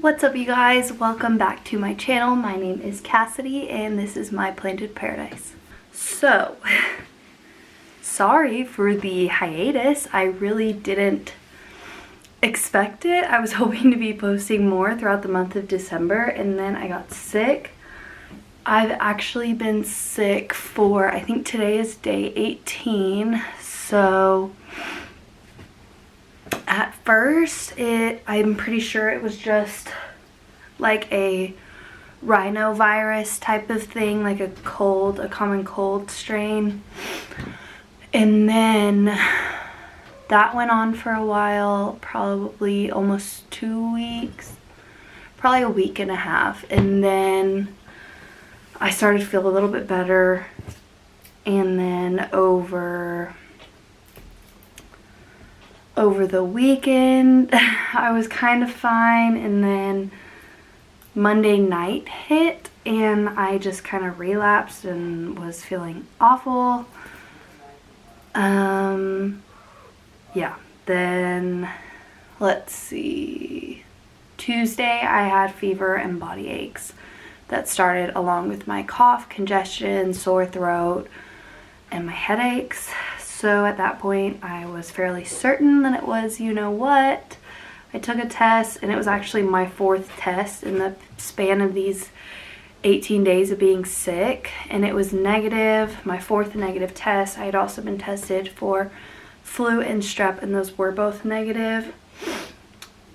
What's up, you guys? Welcome back to my channel. My name is Cassidy and this is my planted paradise. So, sorry for the hiatus. I really didn't expect it. I was hoping to be posting more throughout the month of December and then I got sick. I've actually been sick for, I think today is day 18, so at first I'm pretty sure it was just like a rhinovirus type of thing, like a common cold strain. And then that went on for a while, probably almost 2 weeks, probably a week and a half. And then I started to feel a little bit better. And then over the weekend I was kind of fine, and then Monday night hit and I just kind of relapsed and was feeling awful. Yeah, then let's see, Tuesday I had fever and body aches that started along with my cough, congestion, sore throat, and my headaches. So at that point I was fairly certain that it was, you know what. I took a test and it was actually my 4th test in the span of these 18 days of being sick, and it was negative, my 4th negative test. I had also been tested for flu and strep and those were both negative.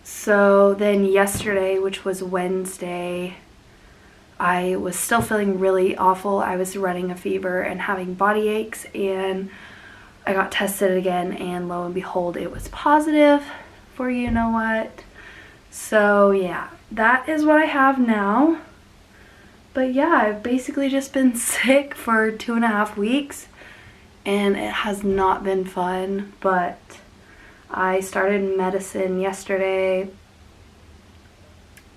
So then yesterday, which was Wednesday, I was still feeling really awful. I was running a fever and having body aches, and I got tested again and lo and behold it was positive for you know what. So yeah, that is what I have now. But yeah, I've basically just been sick for 2.5 weeks and it has not been fun. But I started medicine yesterday,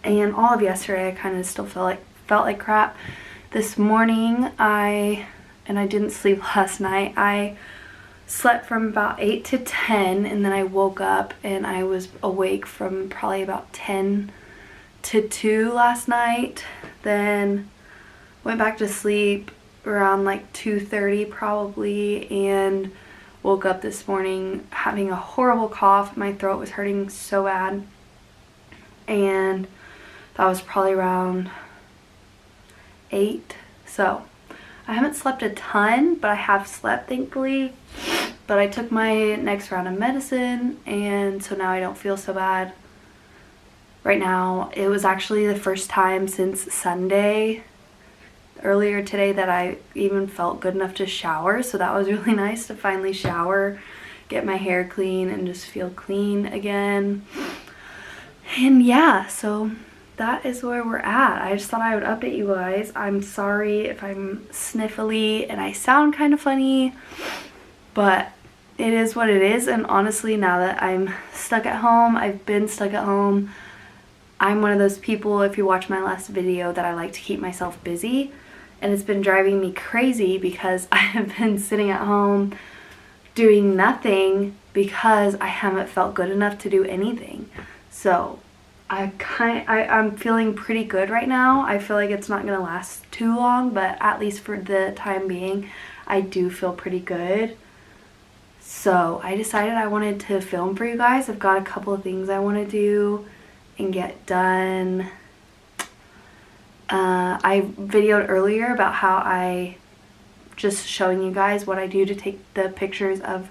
and all of yesterday I kind of still felt like crap. This morning I didn't sleep last night. I slept from about 8 to 10 and then I woke up and I was awake from probably about 10 to 2 last night. Then went back to sleep around like 2:30 probably, and woke up this morning having a horrible cough. My throat was hurting so bad, and that was probably around 8. So I haven't slept a ton, but I have slept, thankfully. But I took my next round of medicine, and so now I don't feel so bad right now. It was actually the first time since Sunday, earlier today, that I even felt good enough to shower. So that was really nice to finally shower, get my hair clean, and just feel clean again. And yeah, so that is where we're at. I just thought I would update you guys. I'm sorry if I'm sniffly and I sound kind of funny, but it is what it is. And honestly, now that I'm stuck at home, I've been stuck at home, I'm one of those people, if you watch my last video, that I like to keep myself busy. And it's been driving me crazy because I have been sitting at home doing nothing because I haven't felt good enough to do anything. So I'm feeling pretty good right now. I feel like it's not going to last too long, but at least for the time being, I do feel pretty good. So I decided I wanted to film for you guys. I've got a couple of things I want to do and get done. I videoed earlier about how I just showing you guys what I do to take the pictures of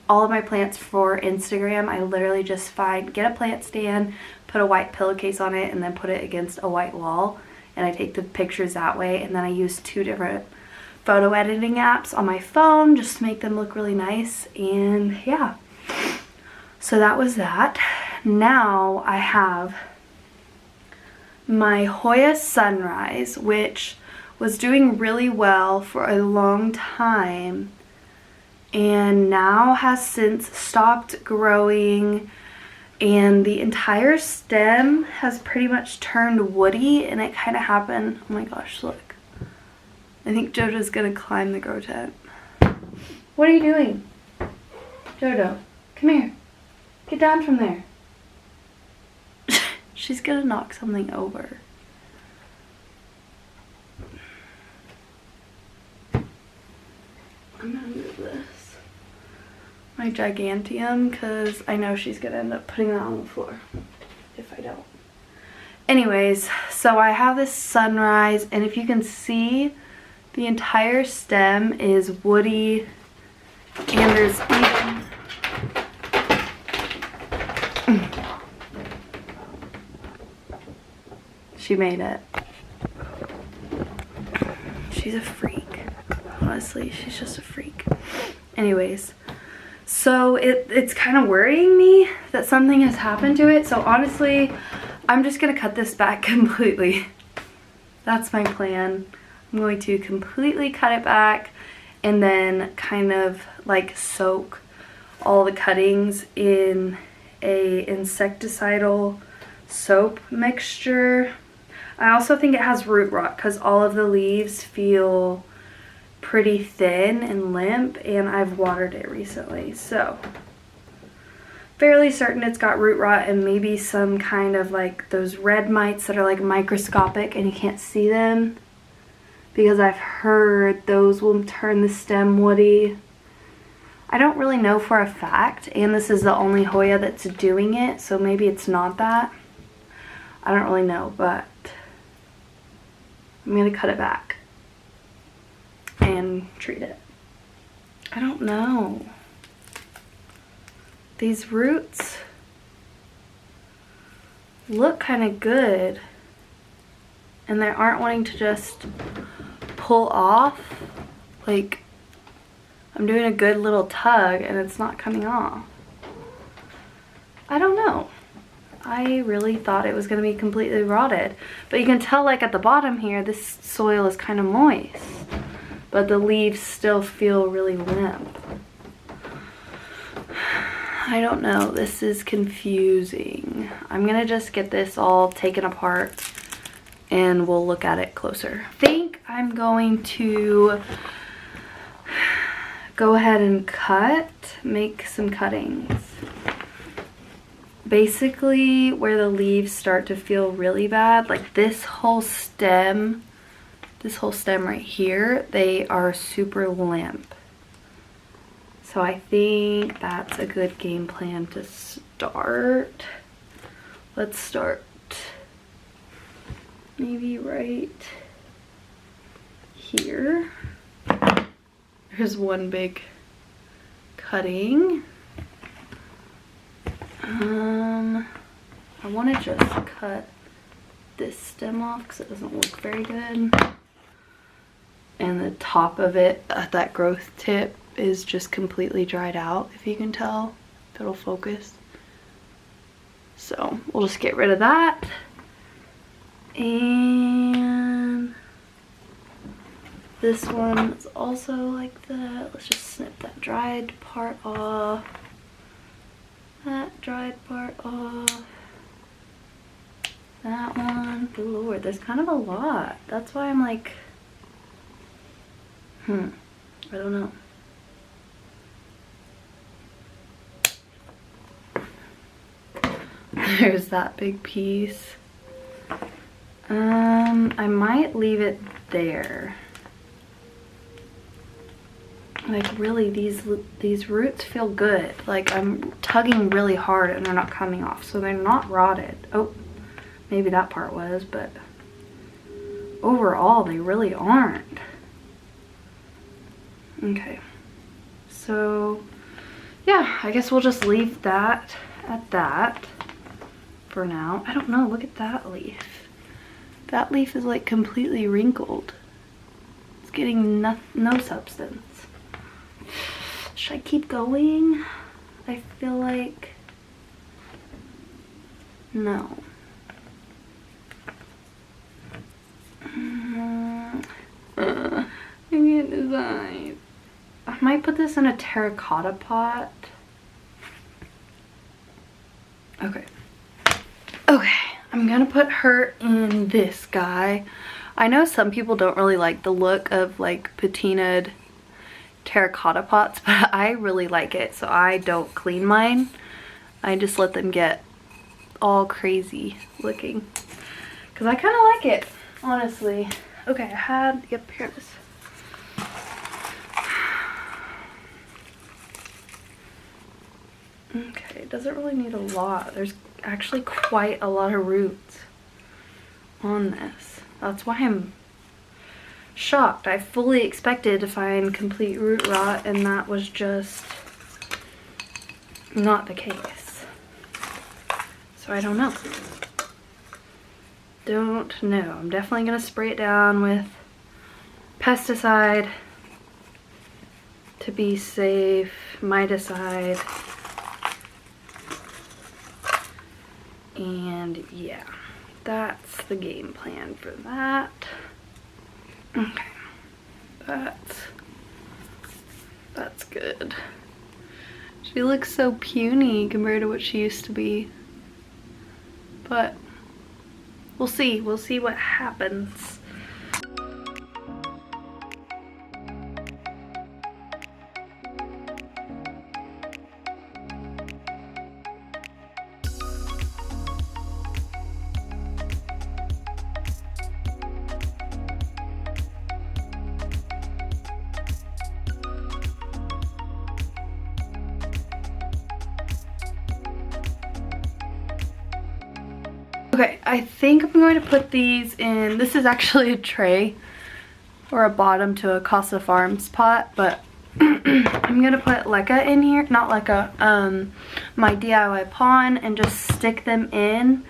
all of my plants for Instagram. I literally just get a plant stand, put a white pillowcase on it, and then put it against a white wall, and I take the pictures that way. And then I use 2 different photo editing apps on my phone just to make them look really nice. And yeah, so that was that. Now I have my Hoya Sunrise, which was doing really well for a long time and now has since stopped growing, and the entire stem has pretty much turned woody. And it kind of happened, oh my gosh, look, I think Jojo's gonna climb the grow tent. What are you doing? Jojo, come here, get down from there. She's gonna knock something over. I'm gonna move this. My gigantium, because I know she's gonna end up putting that on the floor if I don't. Anyways, so I have this sunrise, and if you can see, the entire stem is woody, and there's even she made it. She's a freak. Honestly, she's just a freak. Anyways, so it's kind of worrying me that something has happened to it. So honestly, I'm just gonna cut this back completely. That's my plan. I'm going to completely cut it back and then kind of like soak all the cuttings in a insecticidal soap mixture. I also think it has root rot because all of the leaves feel pretty thin and limp, and I've watered it recently, so fairly certain it's got root rot and maybe some kind of like those red mites that are like microscopic and you can't see them, because I've heard those will turn the stem woody. I don't really know for a fact, and this is the only Hoya that's doing it, so maybe it's not that. I don't really know, but I'm gonna cut it back and treat it. I don't know. These roots look kind of good, and they aren't wanting to just pull off. Like, I'm doing a good little tug and it's not coming off. I don't know. I really thought it was going to be completely rotted, but you can tell like at the bottom here this soil is kind of moist, but the leaves still feel really limp. I don't know, this is confusing. I'm gonna just get this all taken apart and we'll look at it closer. I think I'm going to go ahead and make some cuttings. Basically where the leaves start to feel really bad, like this whole stem right here, they are super limp. So I think that's a good game plan to start. Let's start maybe right here. Here's one big cutting. I want to just cut this stem off because it doesn't look very good. And the top of it, that growth tip, is just completely dried out, if you can tell, if it'll focus. So we'll just get rid of that. And this one is also like that. Let's just snip that dried part off. That dried part off. That one. Good lord, there's kind of a lot. That's why I'm like, I don't know. There's that big piece. I might leave it there. Like really, these roots feel good. Like I'm tugging really hard and they're not coming off, so they're not rotted. Oh, maybe that part was, but overall they really aren't. Okay, so yeah, I guess we'll just leave that at that for now. I don't know, look at that leaf. That leaf is like completely wrinkled. It's getting no substance. Should I keep going? I feel like no. I can't decide. I might put this in a terracotta pot. Okay. Okay, I'm gonna put her in this guy. I know some people don't really like the look of like patinaed terracotta pots, but I really like it, so I don't clean mine. I just let them get all crazy looking. Because I kind of like it, honestly. Okay, I had, yep, here it is. Okay, it doesn't really need a lot. There's actually quite a lot of roots on this. That's why I'm shocked. I fully expected to find complete root rot, and that was just not the case. So I don't know. Don't know. I'm definitely gonna spray it down with pesticide to be safe, miticide, and yeah, that's the game plan for that. Okay, that's good. She looks so puny compared to what she used to be, but we'll see what happens. Okay, I think I'm going to put these in, this is actually a tray or a bottom to a Casa Farms pot, but I'm gonna put Leca in here, not Leca, my DIY pond, and just stick them in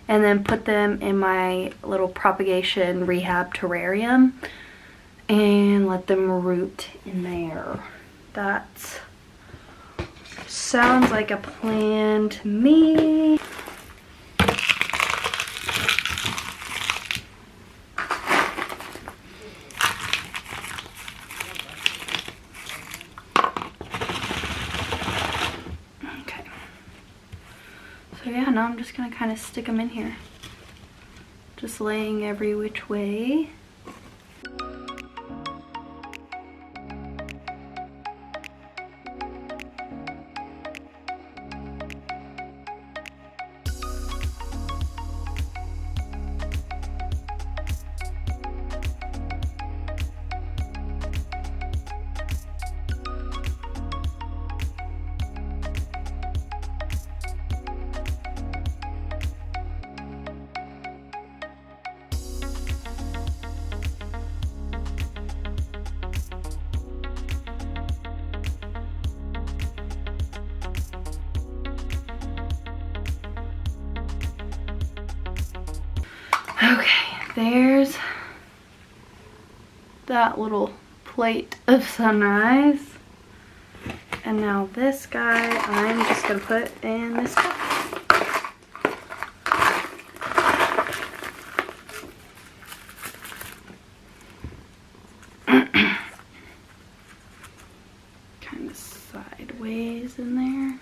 and then put them in my little propagation rehab terrarium and let them root in there. That sounds like a plan to me. So yeah, now I'm just gonna kind of stick them in here. Just laying every which way. Okay, there's that little plate of Sunrise. And now this guy, I'm just gonna put in this cup. Kind of sideways in there.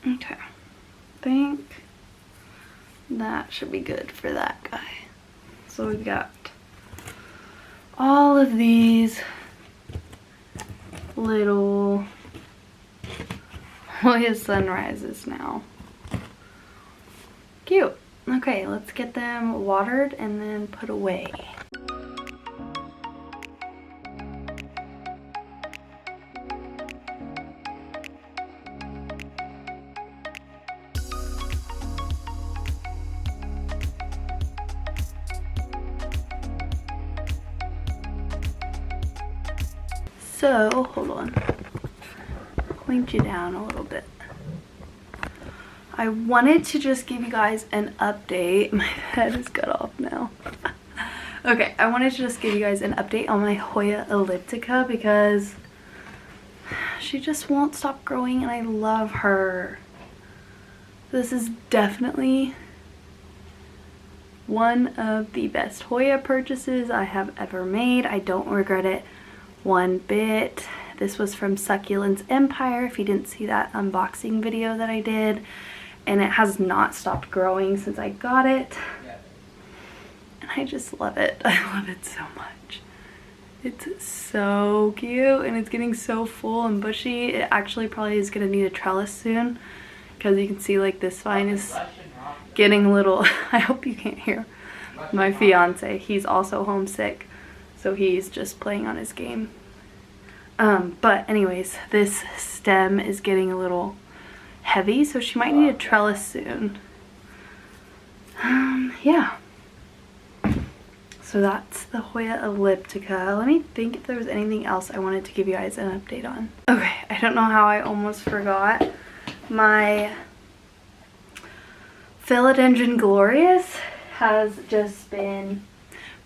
Okay, I think that should be good for that guy. So we've got all of these little Hoya Sunrises now. Cute. Okay, let's get them watered and then put away. So, hold on, point you down a little bit. I wanted to just give you guys an update. My head is cut off now. Okay, I wanted to just give you guys an update on my Hoya elliptica because she just won't stop growing and I love her. This is definitely one of the best Hoya purchases I have ever made. I don't regret it one bit. This was from Succulents Empire, if you didn't see that unboxing video that I did. And it has not stopped growing since I got it. And I just love it. I love it so much. It's so cute and it's getting so full and bushy. It actually probably is going to need a trellis soon because you can see like this vine is getting a little, I hope you can't hear my fiance. He's also homesick, so he's just playing on his game. But anyways, this stem is getting a little heavy, so she might need a trellis soon. Yeah. So that's the Hoya elliptica. Let me think if there was anything else I wanted to give you guys an update on. Okay, I don't know how I almost forgot. My Philodendron Glorious has just been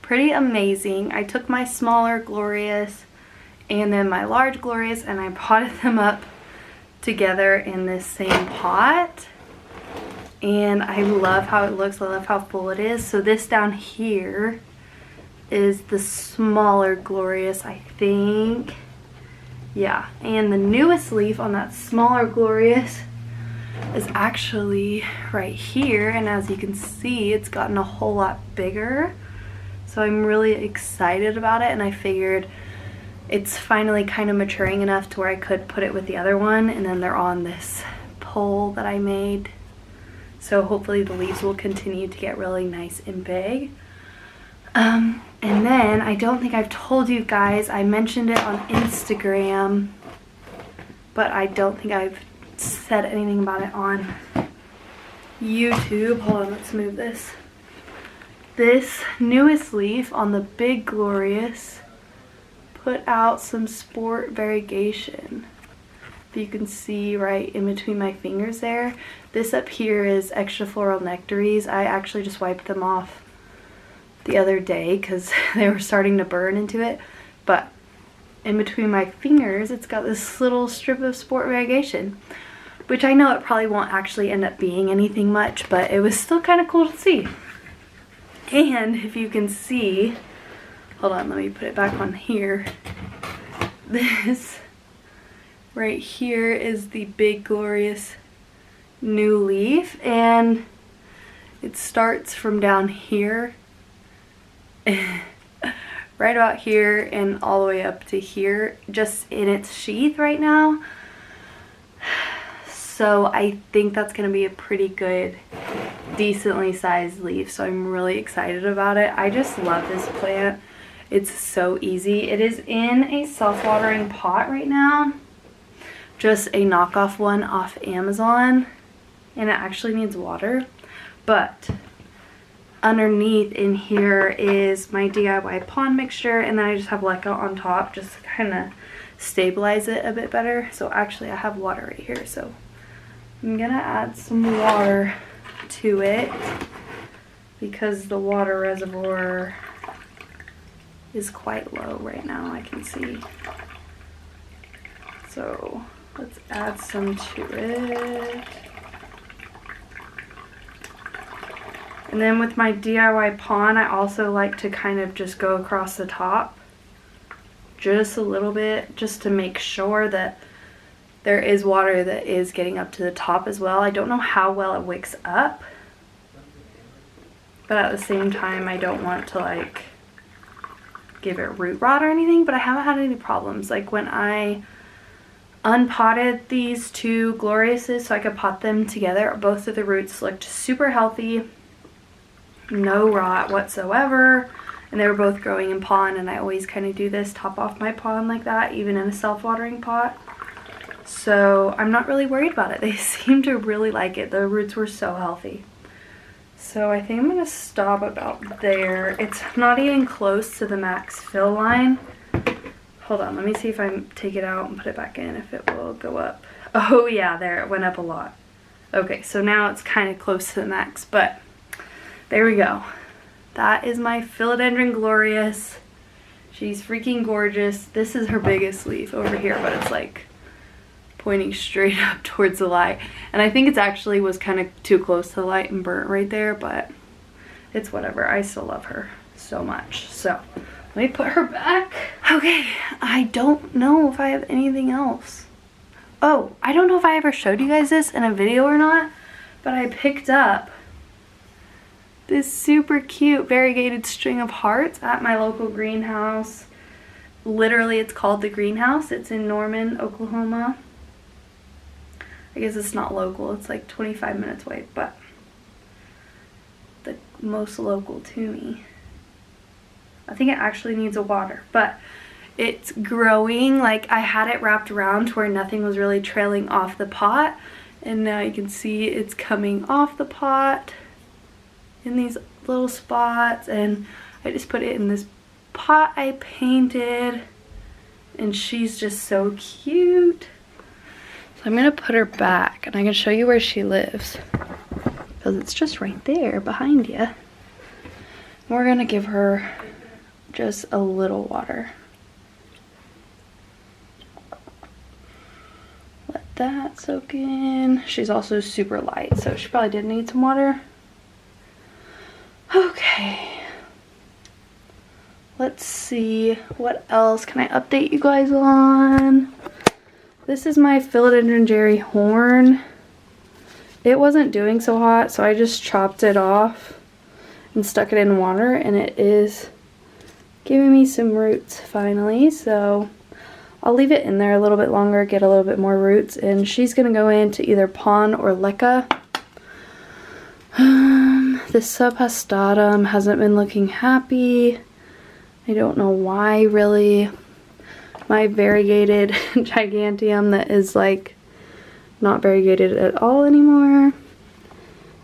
pretty amazing. I took my smaller Glorious and then my large Glorious and I potted them up together in this same pot. And I love how it looks. I love how full it is. So this down here is the smaller Glorious, I think. Yeah, and the newest leaf on that smaller Glorious is actually right here, and as you can see, it's gotten a whole lot bigger. So I'm really excited about it, and I figured it's finally kind of maturing enough to where I could put it with the other one, and then they're on this pole that I made. So hopefully the leaves will continue to get really nice and big. And then I don't think I've told you guys, I mentioned it on Instagram, but I don't think I've said anything about it on YouTube. Hold on, let's move this. This newest leaf on the big Glorious put out some sport variegation. If you can see right in between my fingers there. This up here is extra floral nectaries. I actually just wiped them off the other day because they were starting to burn into it, but in between my fingers it's got this little strip of sport variegation, which I know it probably won't actually end up being anything much, but it was still kind of cool to see. And if you can see, hold on, let me put it back on here. This right here is the big Glorious new leaf, and it starts from down here right about here and all the way up to here, just in its sheath right now. So I think that's going to be a pretty good, decently sized leaf, so I'm really excited about it. I just love this plant. It's so easy. It is in a self-watering pot right now, just a knockoff one off Amazon, and it actually needs water. But underneath in here is my DIY pond mixture, and then I just have leca on top just to kind of stabilize it a bit better. So actually I have water right here, so I'm gonna add some water to it because the water reservoir is quite low right now, I can see. So let's add some to it. And then with my DIY pond, I also like to kind of just go across the top just a little bit, just to make sure that there is water that is getting up to the top as well. I don't know how well it wicks up, but at the same time I don't want to like give it root rot or anything, but I haven't had any problems. Like when I unpotted these two Gloriouses so I could pot them together, both of the roots looked super healthy, no rot whatsoever, and they were both growing in pond, and I always kind of do this, top off my pond like that, even in a self-watering pot. So I'm not really worried about it. They seem to really like it. The roots were so healthy. So I think I'm going to stop about there. It's not even close to the max fill line. Hold on, let me see if I take it out and put it back in, if it will go up. Oh yeah, there, it went up a lot. Okay, so now it's kind of close to the max, but there we go. That is my Philodendron Glorious. She's freaking gorgeous. This is her biggest leaf over here, but it's like pointing straight up towards the light. And I think it's actually was kind of too close to the light and burnt right there, but it's whatever. I still love her so much. So let me put her back. Okay, I don't know if I have anything else. Oh, I don't know if I ever showed you guys this in a video or not, but I picked up this super cute variegated string of hearts at my local greenhouse. Literally, it's called the greenhouse. It's in Norman, Oklahoma. I guess it's not local. It's like 25 minutes away, but the most local to me. I think it actually needs a water, but it's growing. Like, I had it wrapped around to where nothing was really trailing off the pot, and now you can see it's coming off the pot in these little spots. And I just put it in this pot I painted, and she's just so cute. So I'm gonna put her back, and I can show you where she lives because it's just right there behind you. We're gonna give her just a little water. Let that soak in. She's also super light, so she probably did need some water. Okay. Let's see, what else can I update you guys on? This is my Philodendron Jerry Horn. It wasn't doing so hot, so I just chopped it off and stuck it in water, and it is giving me some roots finally. So I'll leave it in there a little bit longer, get a little bit more roots, and she's gonna go into either Pon or Leca. The subhastatum hasn't been looking happy. I don't know why, really. My variegated giganteum that is like not variegated at all anymore.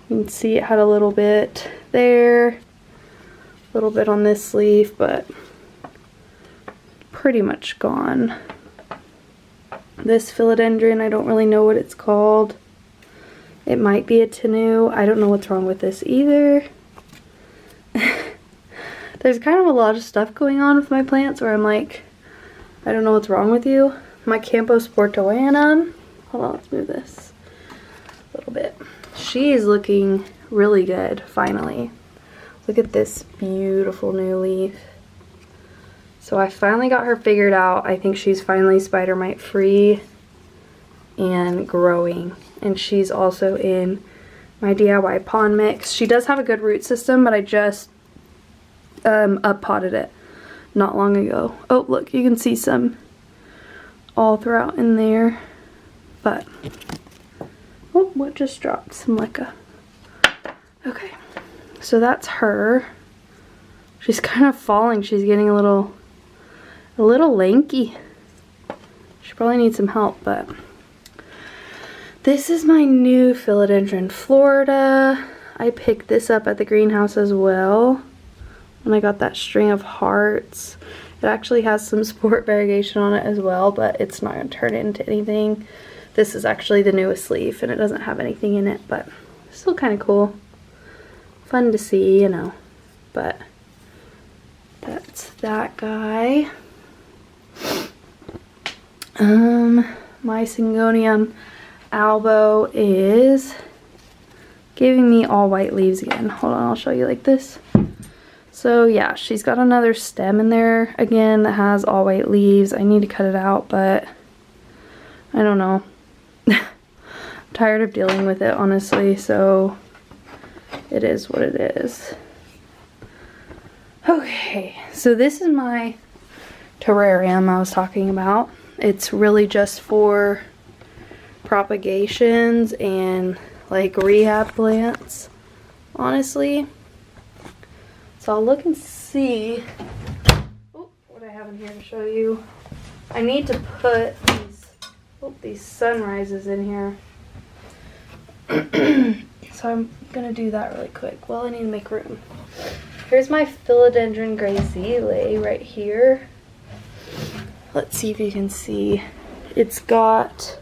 You can see it had a little bit there, a little bit on this leaf, but pretty much gone. This philodendron, I don't really know what it's called. It might be a Tenu. I don't know what's wrong with this either. There's kind of a lot of stuff going on with my plants where I'm like, I don't know what's wrong with you. My Camposportoanum, hold on, let's move this a little bit. She's looking really good, finally. Look at this beautiful new leaf. So I finally got her figured out. I think she's finally spider mite free and growing. And she's also in my DIY pond mix. She does have a good root system, but I just up potted it not long ago. Oh, look, you can see some all throughout in there. But, oh, what just dropped? Some Leca. Okay, so that's her. She's kind of falling. She's getting a little lanky. She probably needs some help, but this is my new Philodendron Florida. I picked this up at the greenhouse as well when I got that string of hearts. It actually has some sport variegation on it as well, but it's not going to turn into anything. This is actually the newest leaf, and it doesn't have anything in it, but still kind of cool. Fun to see, you know. But that's that guy. My Syngonium albo is giving me all white leaves again. Hold on, I'll show you like this. So yeah, she's got another stem in there again that has all white leaves. I need to cut it out, but I don't know. I'm tired of dealing with it, honestly, so it is what it is. Okay, so this is my terrarium I was talking about. It's really just for propagations and like rehab plants, honestly. So I'll look and see what I have in here to show you. I need to put these sunrises in here. So I'm gonna do that really quick. Well, I need to make room. Here's my Philodendron Glorious right here. Let's see if you can see. It's got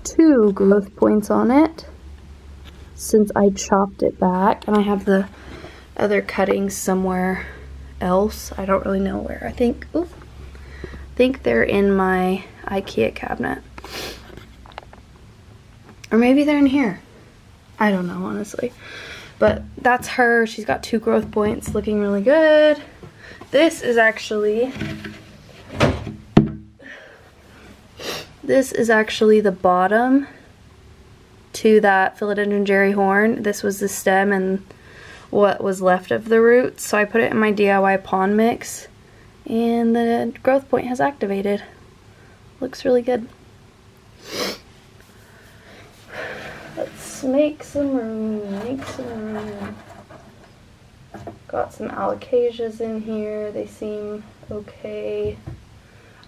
2 growth points on it since I chopped it back, and I have the other cuttings somewhere else. I don't really know where. I think they're in my IKEA cabinet. Or maybe they're in here. I don't know, honestly. But that's her. She's got 2 growth points, looking really good. This is actually the bottom to that Philodendron Jerry horn. This was the stem and what was left of the roots. So I put it in my DIY pond mix and the growth point has activated. Looks really good. Let's make some room, Got some alocasias in here. They seem okay.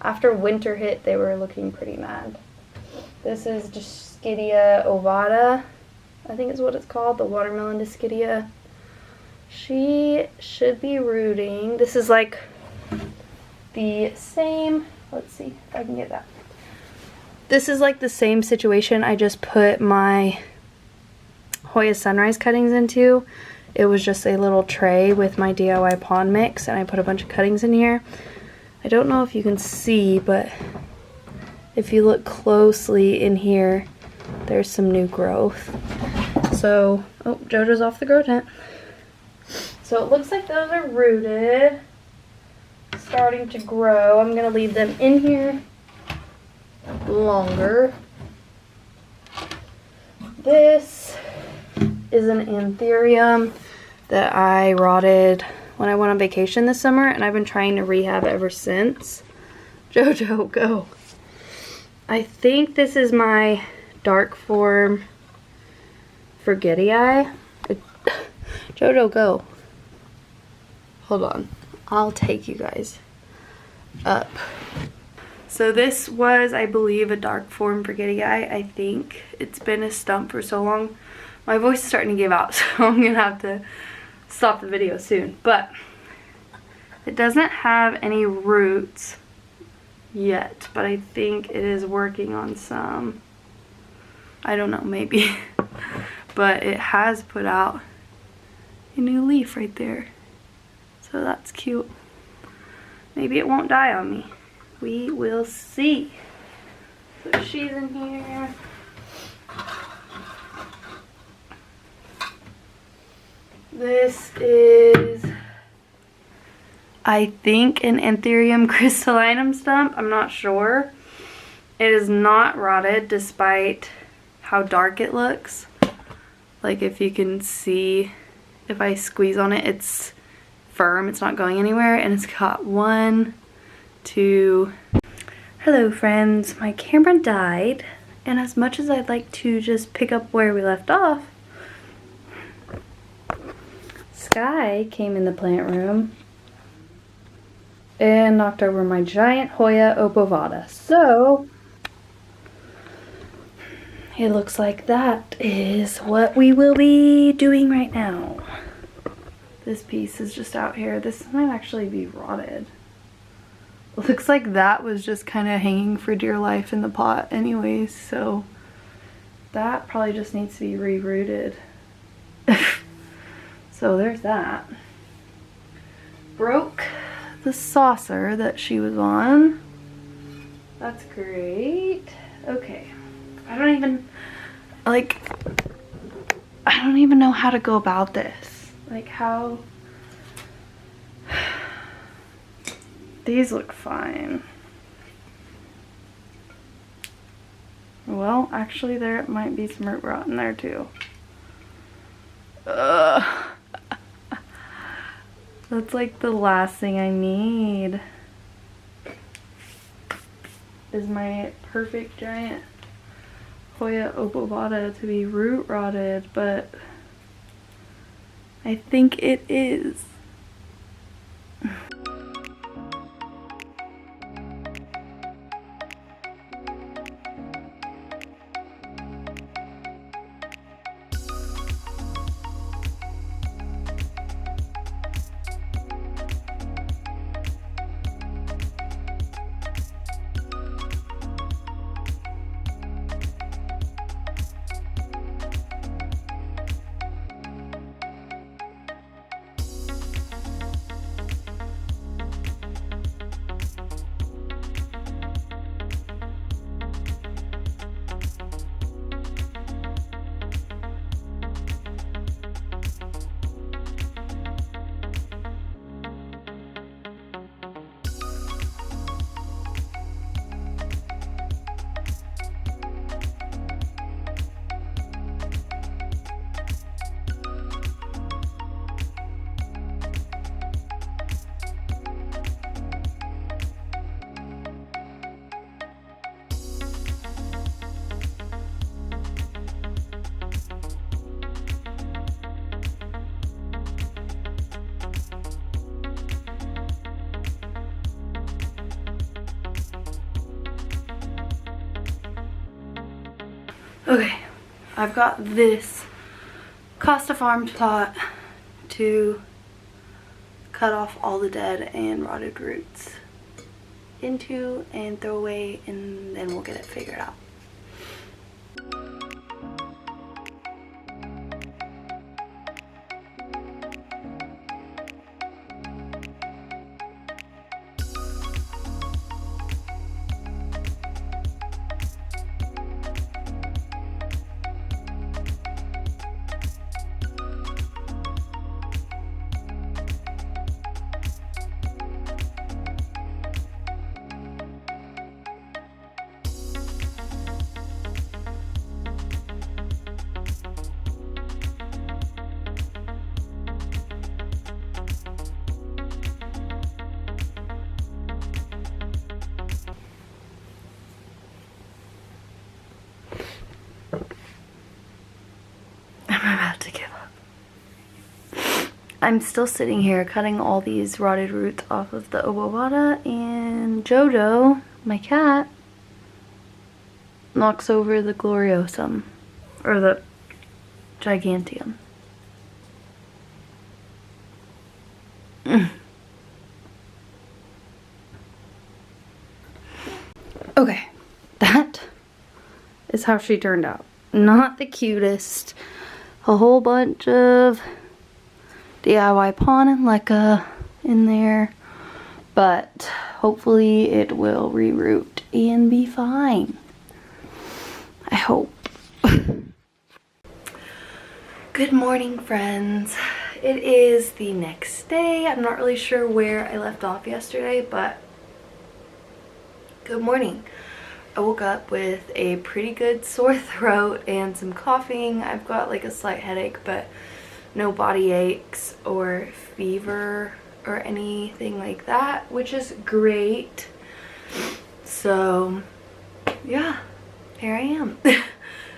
After winter hit, they were looking pretty mad. This is Dischidia ovata, I think is what it's called, the watermelon Dischidia. She should be rooting. This is like the same, let's see if I can get that. This is like the same situation I just put my Hoya Sunrise cuttings into. It was just a little tray with my DIY pond mix and I put a bunch of cuttings in here. I don't know if you can see, but if you look closely in here, there's some new growth. So, oh, JoJo's off the grow tent. So it looks like those are rooted, starting to grow. I'm gonna leave them in here longer. This is an anthurium that I rotted when I went on vacation this summer, and I've been trying to rehab ever since. JoJo, go. I think this is my dark form Variegated. JoJo, go. Hold on. I'll take you guys up. So this was, I believe, a dark form Variegated. I think it's been a stump for so long. My voice is starting to give out, so I'm gonna have to stop the video soon. But it doesn't have any roots yet, but I think it is working on some. I don't know, maybe. But it has put out a new leaf right there. So that's cute. Maybe it won't die on me. We will see. So she's in here. This is, I think, an Anthurium crystallinum stump. I'm not sure. It is not rotted despite how dark it looks. Like if you can see, if I squeeze on it, it's firm. It's not going anywhere. And it's got 1, 2. Hello friends. My camera died. And as much as I'd like to just pick up where we left off, Sky came in the plant room and knocked over my giant Hoya Obscura. So it looks like that is what we will be doing right now. This piece is just out here. This might actually be rotted. Looks like that was just kind of hanging for dear life in the pot anyways, so that probably just needs to be re-rooted. So there's that. Broke the saucer that she was on. That's great. Okay. I don't even know how to go about this. Like how... These look fine. Well, actually there might be some root rot in there too. Ugh. That's like the last thing I need. Is my perfect giant Hoya Obscura to be root rotted, but I think it is. Okay, I've got this Costa Farms pot to cut off all the dead and rotted roots into and throw away, and then we'll get it figured out. I'm about to give up. I'm still sitting here cutting all these rotted roots off of the obawata, and Jojo, my cat, knocks over the gloriosum, or the giganteum. Okay, that is how she turned out. Not the cutest. A whole bunch of DIY pawn and leca in there, but hopefully it will reroot and be fine. I hope. Good morning, friends. It is the next day. I'm not really sure where I left off yesterday, but good morning. I woke up with a pretty good sore throat and some coughing. I've got like a slight headache, but no body aches or fever or anything like that, which is great. So yeah, here I am.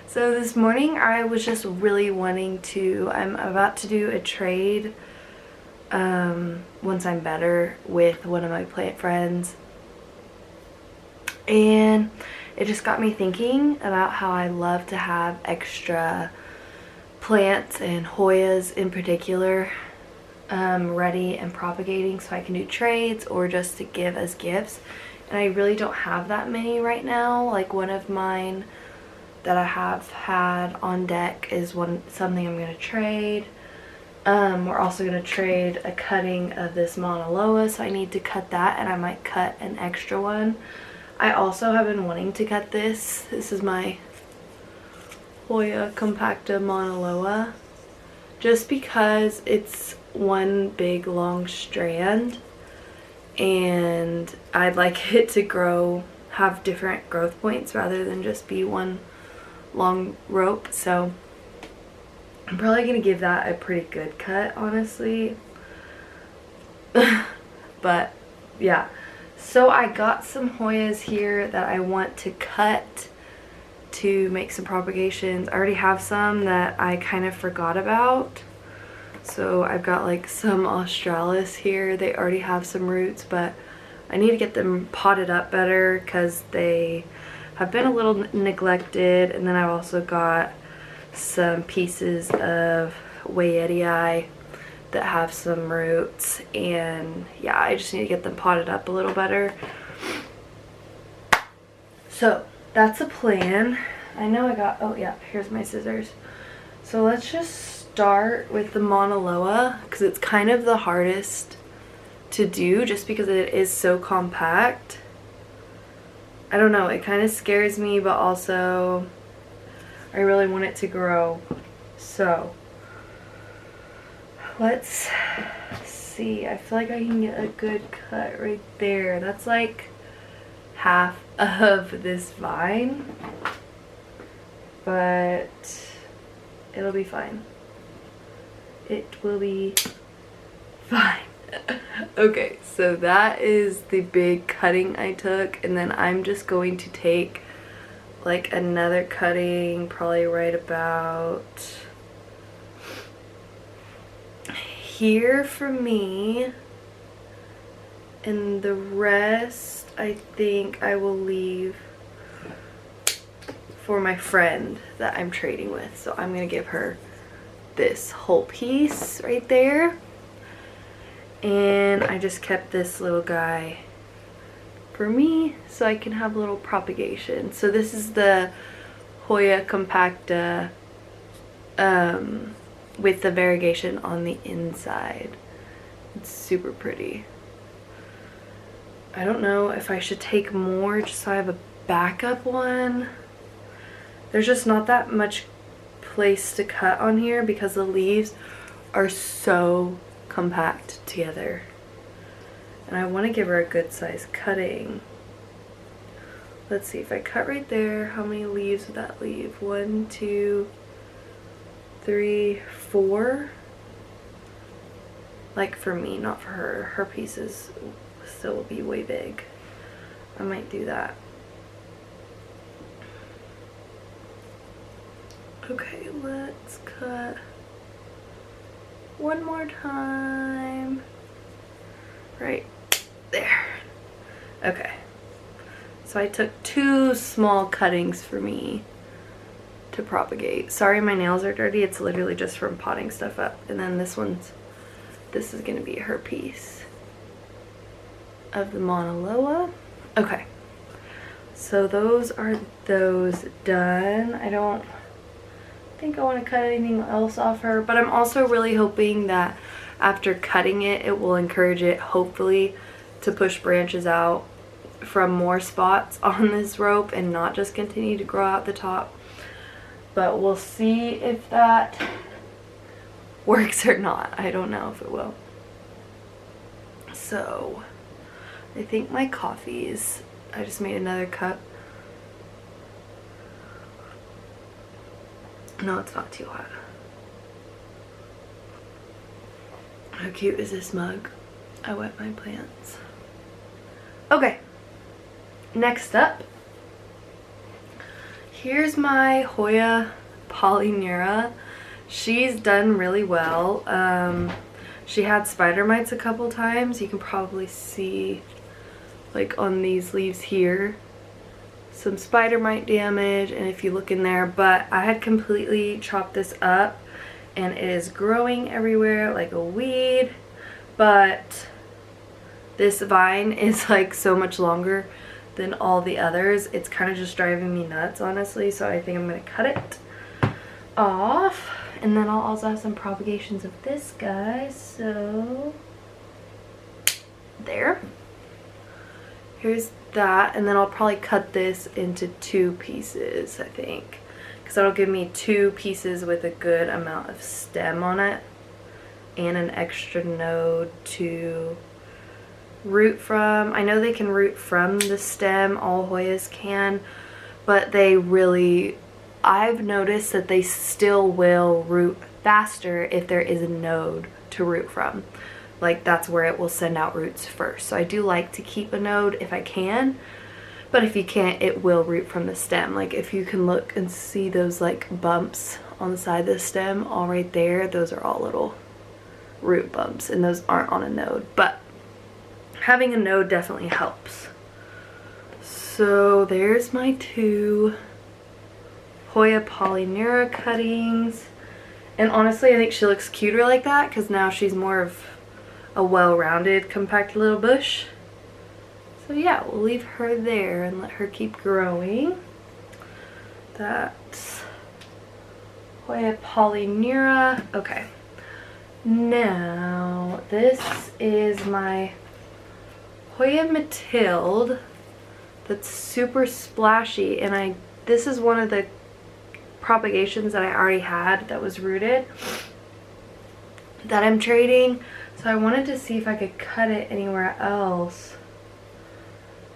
So this morning I was just really wanting to, I'm about to do a trade once I'm better with one of my plant friends. And it just got me thinking about how I love to have extra plants and Hoyas in particular ready and propagating so I can do trades or just to give as gifts. And I really don't have that many right now. Like one of mine that I have had on deck is something I'm going to trade. We're also going to trade a cutting of this Mauna Loa, so I need to cut that, and I might cut an extra one. I also have been wanting to cut this. This is my Hoya Compacta Mauna Loa, just because it's one big long strand and I'd like it to grow, have different growth points rather than just be one long rope. So I'm probably going to give that a pretty good cut, honestly. But yeah. So I got some Hoyas here that I want to cut to make some propagations. I already have some that I kind of forgot about. So I've got like some Australis here. They already have some roots, but I need to get them potted up better because they have been a little neglected. And then I've also got some pieces of Variegated that have some roots, and yeah, I just need to get them potted up a little better. So that's a plan. I know I got, oh yeah, here's my scissors. So let's just start with the Mauna Loa because it's kind of the hardest to do just because it is so compact. I don't know, it kind of scares me, but also I really want it to grow. So let's see. I feel like I can get a good cut right there. That's like half of this vine, but it'll be fine. It will be fine. Okay, so that is the big cutting I took, and then I'm just going to take like another cutting probably right about here for me, and the rest I think I will leave for my friend that I'm trading with. So I'm gonna give her this whole piece right there. And I just kept this little guy for me so I can have a little propagation. So this is the Hoya Compacta with the variegation on the inside. It's super pretty. I don't know if I should take more just so I have a backup one. There's just not that much place to cut on here because the leaves are so compact together. And I want to give her a good size cutting. Let's see, if I cut right there, how many leaves would that leave? 1, 2, 3, 4. Like for me, not for her. Her pieces still will be way big. I might do that. Okay, let's cut one more time. Right there. Okay. So I took 2 small cuttings for me to propagate. Sorry my nails are dirty. It's literally just from potting stuff up. And then this is gonna be her piece of the Mauna Loa. Okay. So those are those done. I don't think I want to cut anything else off her, but I'm also really hoping that after cutting it, it will encourage it, hopefully, to push branches out from more spots on this rope and not just continue to grow out the top. But we'll see if that works or not. I don't know if it will. So I think my coffee's, I just made another cup. No, it's not too hot. How cute is this mug? I wet my plants. Okay, next up, here's my Hoya Polynei. She's done really well. She had spider mites a couple times. You can probably see, like on these leaves here, some spider mite damage, and if you look in there, but I had completely chopped this up and it is growing everywhere like a weed. But this vine is like so much longer than all the others. It's kind of just driving me nuts, honestly, so I think I'm gonna cut it off. And then I'll also have some propagations of this guy. So there, here's that, and then I'll probably cut this into 2 pieces, I think, because that'll give me 2 pieces with a good amount of stem on it and an extra node to root from. I know they can root from the stem, all Hoyas can, but they really, I've noticed that they still will root faster if there is a node to root from. Like that's where it will send out roots first. So I do like to keep a node if I can, but if you can't, it will root from the stem. Like if you can look and see those like bumps on the side of the stem, all right there, those are all little root bumps, and those aren't on a node, but having a node definitely helps. So there's my 2 Hoya Polynei cuttings, and honestly I think she looks cuter like that because now she's more of a well-rounded compact little bush. So yeah, we'll leave her there and let her keep growing. That's Hoya Polynei. Okay, now this is my Hoya Matilde that's super splashy, and this is one of the propagations that I already had that was rooted that I'm trading. So I wanted to see if I could cut it anywhere else,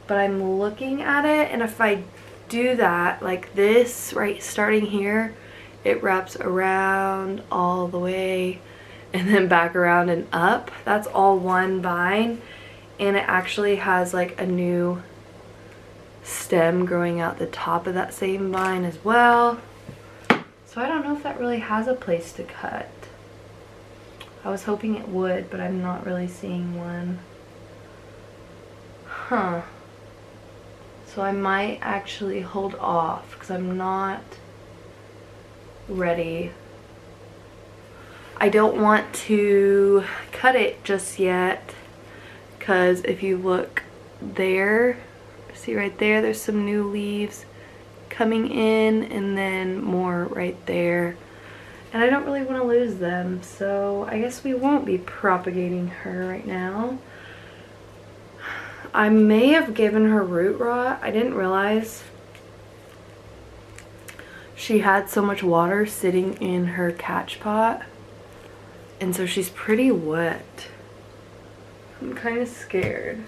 but I'm looking at it, and if I do that, like this, right, starting here, it wraps around all the way and then back around and up. That's all one vine, and it actually has like a new stem growing out the top of that same vine as well. So I don't know if that really has a place to cut. I was hoping it would, but I'm not really seeing one. Huh. So I might actually hold off because I'm not ready. I don't want to cut it just yet because if you look there, see right there, there's some new leaves coming in and then more right there. And I don't really want to lose them, so I guess we won't be propagating her right now. I may have given her root rot. I didn't realize she had so much water sitting in her catch pot. And so she's pretty wet. I'm kind of scared.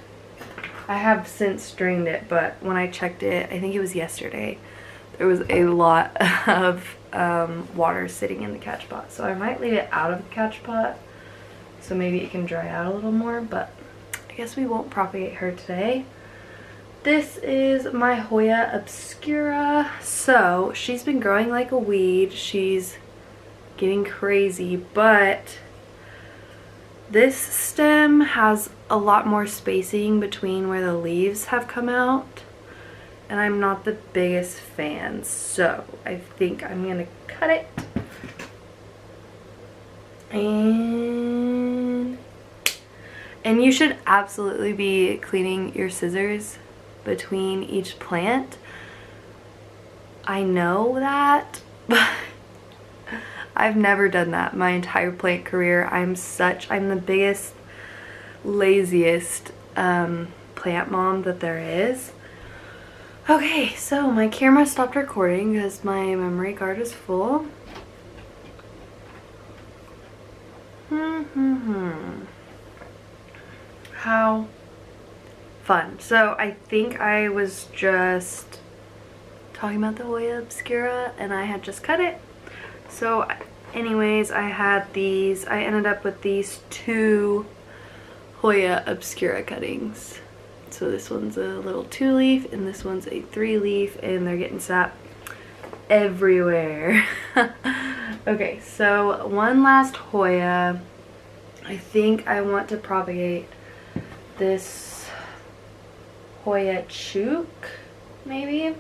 I have since drained it, but when I checked it, I think it was yesterday, there was a lot of water sitting in the catch pot. So I might leave it out of the catch pot so maybe it can dry out a little more, but I guess we won't propagate her today. This is my Hoya Obscura. So she's been growing like a weed. She's getting crazy, but this stem has a lot more spacing between where the leaves have come out, and I'm not the biggest fan, so I think I'm gonna cut it. And you should absolutely be cleaning your scissors between each plant. I know that, but I've never done that my entire plant career. I'm the biggest, laziest plant mom that there is. Okay, so my camera stopped recording because my memory card is full. How fun. So I think I was just talking about the Hoya Obscura and I had just cut it. So anyways, I ended up with these two Hoya Obscura cuttings. So this one's a little 2-leaf and this one's a 3-leaf, and they're getting sap everywhere. Okay, so one last Hoya. I think I want to propagate this Hoya Chook, maybe.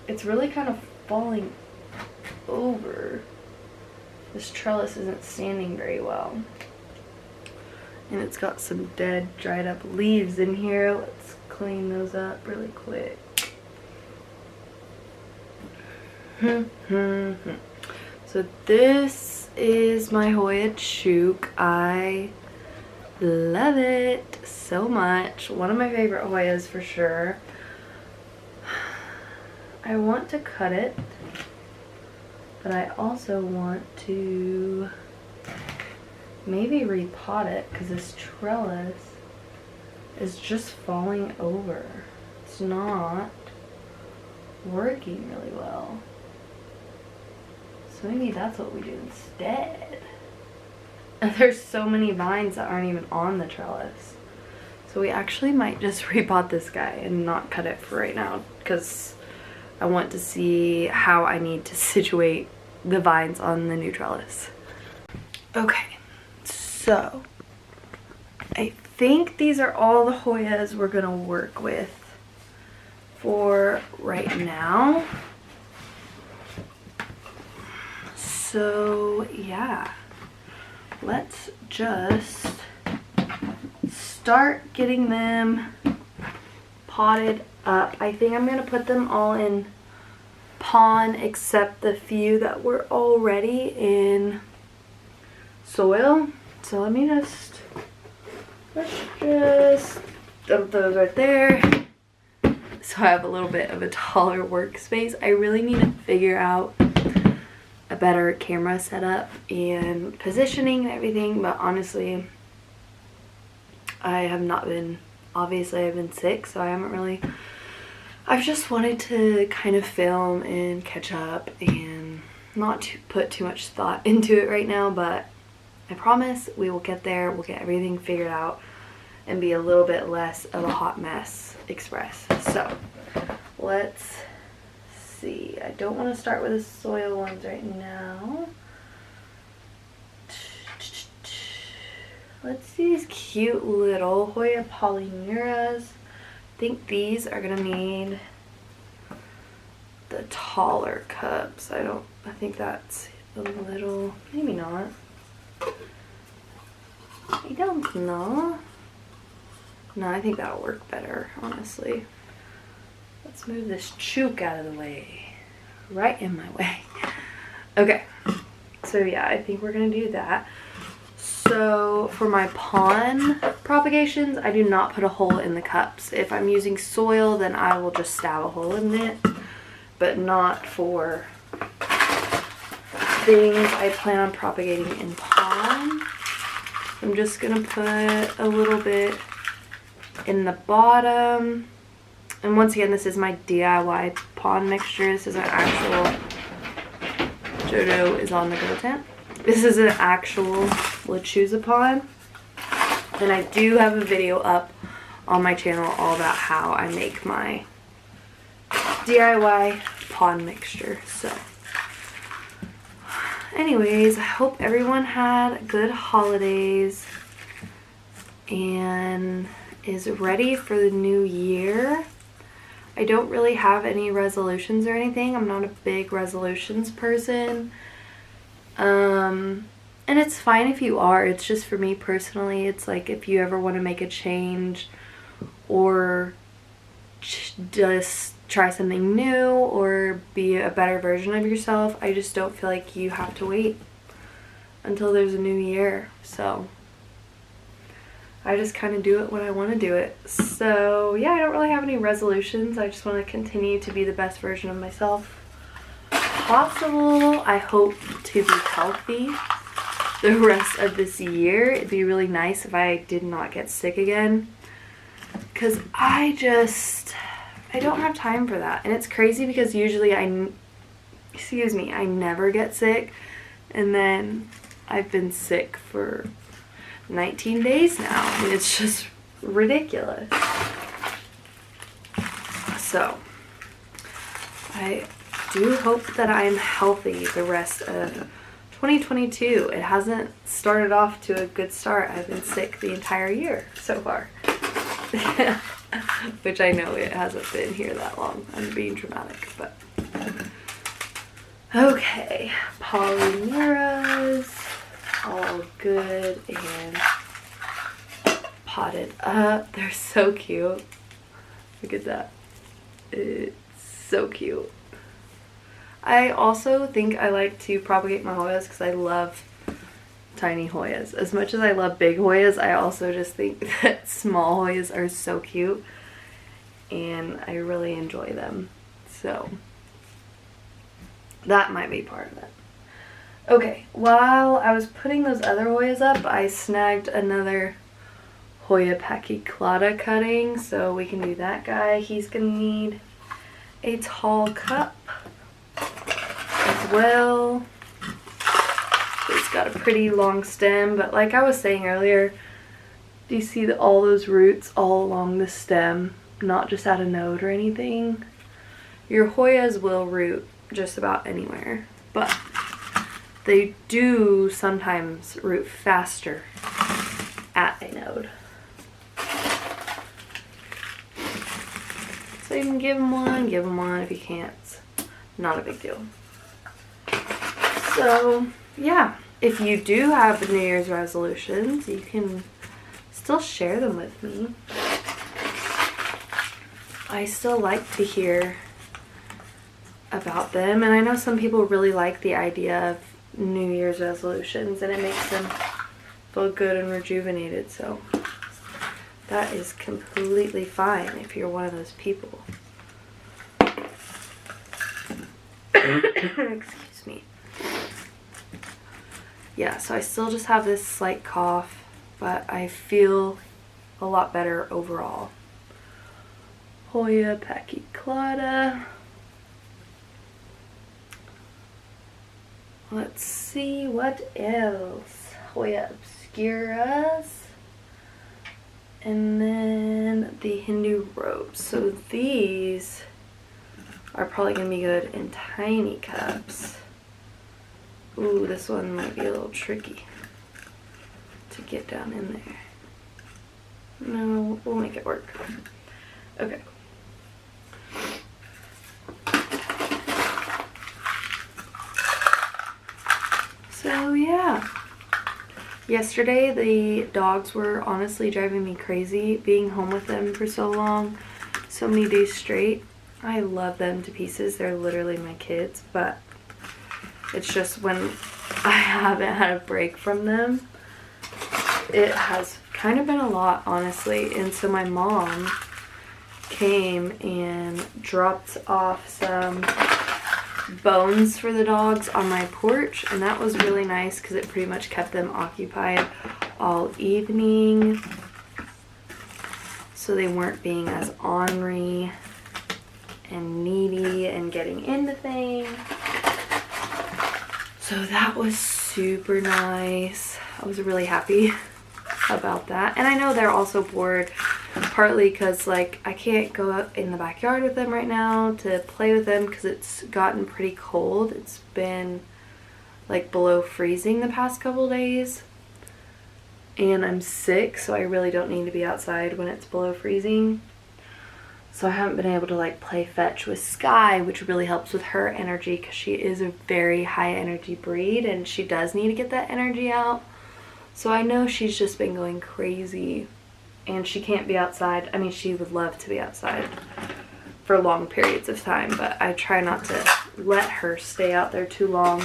It's really kind of falling over. This trellis isn't standing very well. And it's got some dead, dried up leaves in here. Let's clean those up really quick. So this is my Hoya Chook. I love it so much. One of my favorite Hoyas for sure. I want to cut it, but I also want to maybe repot it because this trellis is just falling over. It's not working really well. So maybe that's what we do instead. And there's so many vines that aren't even on the trellis. So we actually might just repot this guy and not cut it for right now because I want to see how I need to situate the vines on the new trellis. Okay, so I think these are all the Hoyas we're gonna work with for right now. So yeah, let's just start getting them potted up. I think I'm gonna put them all in pond except the few that were already in soil. So let's just dump those right there. So I have a little bit of a taller workspace. I really need to figure out a better camera setup and positioning and everything, but honestly I have not been, obviously I've been sick, so I haven't really, I've just wanted to kind of film and catch up and not to put too much thought into it right now, but I promise we will get there. We'll get everything figured out and be a little bit less of a hot mess express. So let's see. I don't want to start with the soil ones right now. Let's see these cute little Hoya Polynei's. think these are gonna need the taller cups. I think that's a little, maybe not. I don't know. No, I think that'll work better, honestly. Let's move this chook out of the way. Right in my way. Okay. So yeah, I think we're gonna do that. So for my pond propagations, I do not put a hole in the cups. If I'm using soil, then I will just stab a hole in it, but not for things I plan on propagating in pond. I'm just gonna put a little bit in the bottom. And once again, this is my DIY pond mixture. This is an actual, Jojo is on the go tent. This is an actual lechuza pond. And I do have a video up on my channel all about how I make my DIY pond mixture. So anyways, I hope everyone had good holidays and is ready for the new year. I don't really have any resolutions or anything. I'm not a big resolutions person. And it's fine if you are. It's just for me personally, it's like if you ever want to make a change or just try something new or be a better version of yourself, I just don't feel like you have to wait until there's a new year. So I just kind of do it when I want to do it. So yeah, I don't really have any resolutions. I just want to continue to be the best version of myself possible. I hope to be healthy the rest of this year. It'd be really nice if I did not get sick again, because I don't have time for that. And it's crazy because usually I never get sick, and then I've been sick for 19 days now. I mean, it's just ridiculous. So I do hope that I'm healthy the rest of 2022. It hasn't started off to a good start. I've been sick the entire year so far. Which I know it hasn't been here that long. I'm being dramatic, but okay. Polyneras, all good and potted up. They're so cute. Look at that. It's so cute. I also think I like to propagate my Hoyas because I love tiny Hoyas. As much as I love big Hoyas, I also just think that small Hoyas are so cute and I really enjoy them. So that might be part of it. Okay, while I was putting those other Hoyas up, I snagged another Hoya Compacta cutting, so we can do that guy. He's gonna need a tall cup as well. It's got a pretty long stem, but like I was saying earlier, do you see all those roots all along the stem, not just at a node or anything? Your Hoyas will root just about anywhere, but they do sometimes root faster at a node. So you can give them one. If you can't, it's not a big deal. So yeah, if you do have New Year's resolutions, you can still share them with me. I still like to hear about them, and I know some people really like the idea of New Year's resolutions and it makes them feel good and rejuvenated, so that is completely fine if you're one of those people. Excuse me. Yeah, so I still just have this slight cough, but I feel a lot better overall. Hoya Compacta. Let's see what else. Hoya Obscuras. And then the Hindu robes. So these are probably going to be good in tiny cups. Ooh, this one might be a little tricky to get down in there. No, we'll make it work. Okay. So yeah. Yesterday the dogs were honestly driving me crazy being home with them for so long, so many days straight. I love them to pieces. They're literally my kids, but it's just when I haven't had a break from them, it has kind of been a lot, honestly. And so my mom came and dropped off some bones for the dogs on my porch, and that was really nice because it pretty much kept them occupied all evening, so they weren't being as ornery and needy and getting into things. So that was super nice. I was really happy about that. And I know they're also bored, partly because like I can't go out in the backyard with them right now to play with them because it's gotten pretty cold. It's been like below freezing the past couple days, and I'm sick, so I really don't need to be outside when it's below freezing. So I haven't been able to like play fetch with Sky, which really helps with her energy because she is a very high energy breed and she does need to get that energy out. So I know she's just been going crazy and she can't be outside. I mean, she would love to be outside for long periods of time, but I try not to let her stay out there too long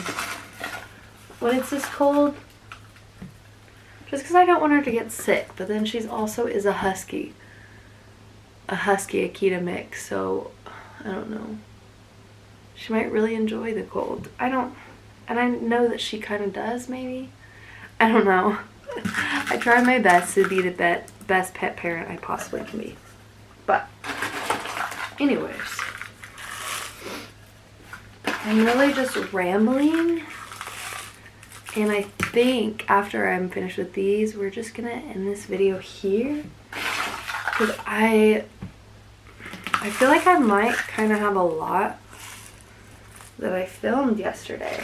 when it's this cold, just because I don't want her to get sick. But then she's also is a husky Akita mix, so I don't know. She might really enjoy the cold. And I know that she kind of does, maybe. I don't know. I try my best to be the best pet parent I possibly can be. But anyways, I'm really just rambling, and I think after I'm finished with these, we're just gonna end this video here, because I feel like I might kind of have a lot that I filmed yesterday,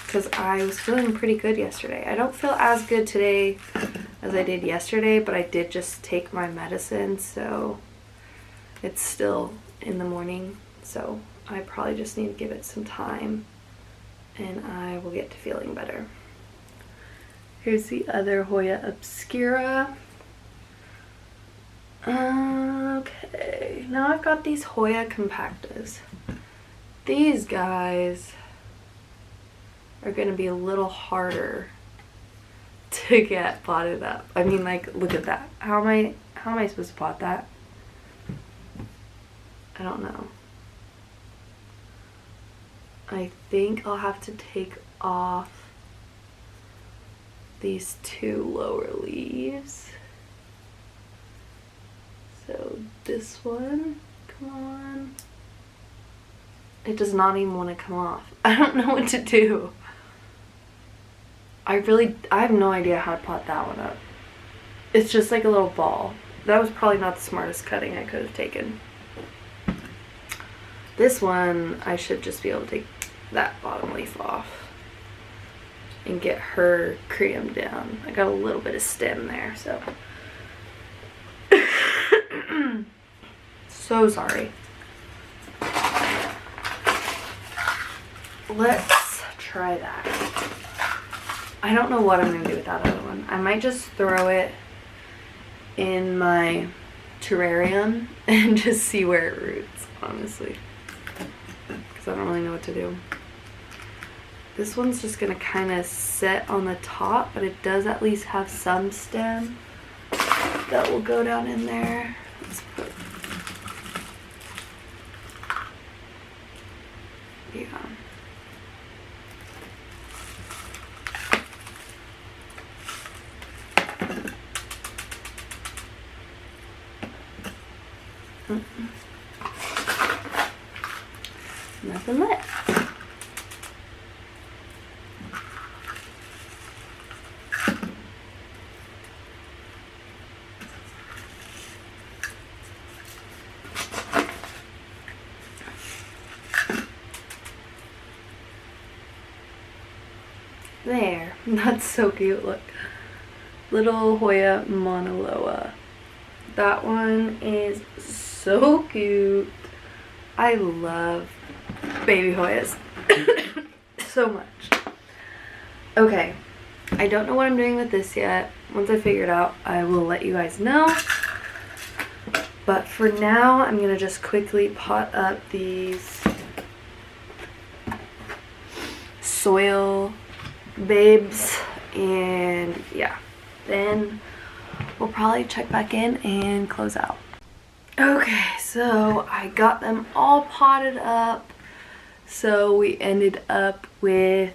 because I was feeling pretty good yesterday. I don't feel as good today as I did yesterday, but I did just take my medicine, so it's still in the morning, so I probably just need to give it some time and I will get to feeling better. Here's the other Hoya Obscura. Okay, now I've got these Hoya Compactas. These guys are going to be a little harder to get potted up. I mean, like, look at that. How am I supposed to pot that? I don't know. I think I'll have to take off these two lower leaves. So this one, come on. It does not even want to come off. I don't know what to do. I have no idea how to pot that one up. It's just like a little ball. That was probably not the smartest cutting I could have taken. This one, I should just be able to take that bottom leaf off and get her cream down. I got a little bit of stem there, so. So sorry. Let's try that. I don't know what I'm going to do with that other one. I might just throw it in my terrarium and just see where it roots, honestly. Because I don't really know what to do. This one's just going to kind of sit on the top, but it does at least have some stem that will go down in there. Let's put, yeah. Nothing left. There. That's so cute. Look. Little Hoya Monoloa. That one is so cute. I love baby Hoyas so much. Okay, I don't know what I'm doing with this yet. Once I figure it out, I will let you guys know. But for now, I'm gonna just quickly pot up these soil babes, and yeah, then we'll probably check back in and close out. Okay, so I got them all potted up. So we ended up with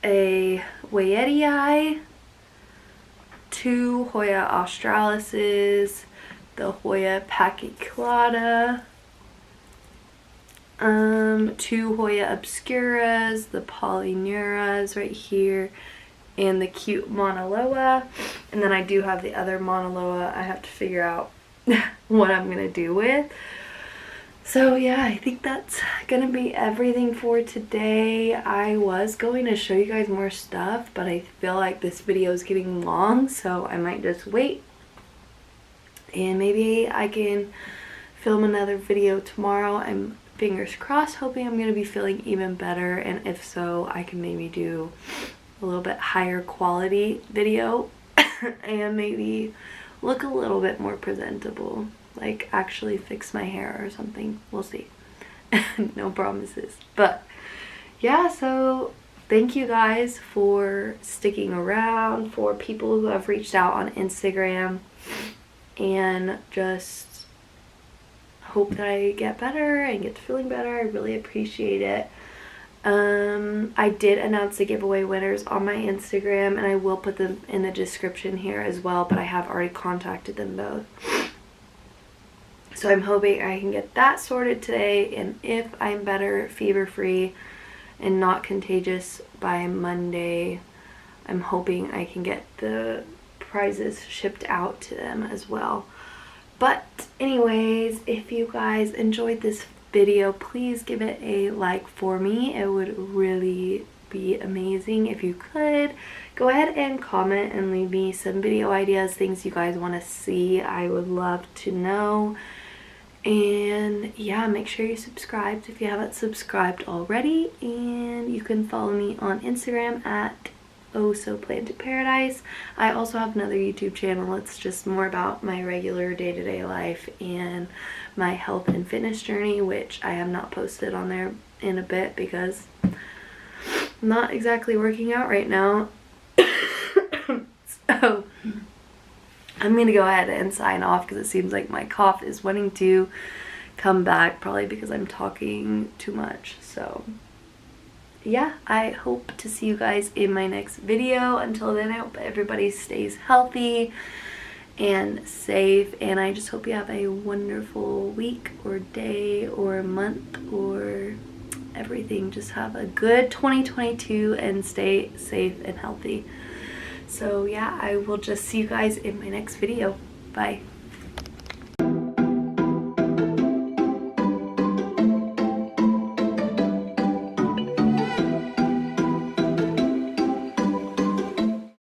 a Variegated, 2 Hoya Australises, the Hoya Compacta, 2 Hoya Obscuras, the Polynei right here, and the cute Monoloa. And then I do have the other Monoloa I have to figure out what I'm gonna do with. So yeah, I think that's gonna be everything for today. I was going to show you guys more stuff, but I feel like this video is getting long, so I might just wait. And maybe I can film another video tomorrow. I'm fingers crossed, hoping I'm gonna be feeling even better, and if so, I can maybe do a little bit higher quality video and maybe look a little bit more presentable, like actually fix my hair or something. We'll see. No promises. But yeah, so thank you guys for sticking around, for people who have reached out on Instagram, and just hope that I get better and get to feeling better. I really appreciate it. I did announce the giveaway winners on my Instagram, and I will put them in the description here as well, but I have already contacted them both. So I'm hoping I can get that sorted today, and if I'm better, fever-free, and not contagious by Monday, I'm hoping I can get the prizes shipped out to them as well. But anyways, if you guys enjoyed this video, please give it a like for me. It would really be amazing if you could. Go ahead and comment and leave me some video ideas, things you guys want to see. I would love to know. And yeah, make sure you subscribe if you haven't subscribed already, and you can follow me on Instagram at Oh So Planted Paradise. I also have another YouTube channel. It's just more about my regular day-to-day life and my health and fitness journey, which I have not posted on there in a bit because I'm not exactly working out right now. So I'm gonna go ahead and sign off because it seems like my cough is wanting to come back, probably because I'm talking too much. So yeah, I hope to see you guys in my next video. Until then, I hope everybody stays healthy and safe, and I just hope you have a wonderful week or day or month or everything. Just have a good 2022 and stay safe and healthy. So yeah, I will just see you guys in my next video. Bye.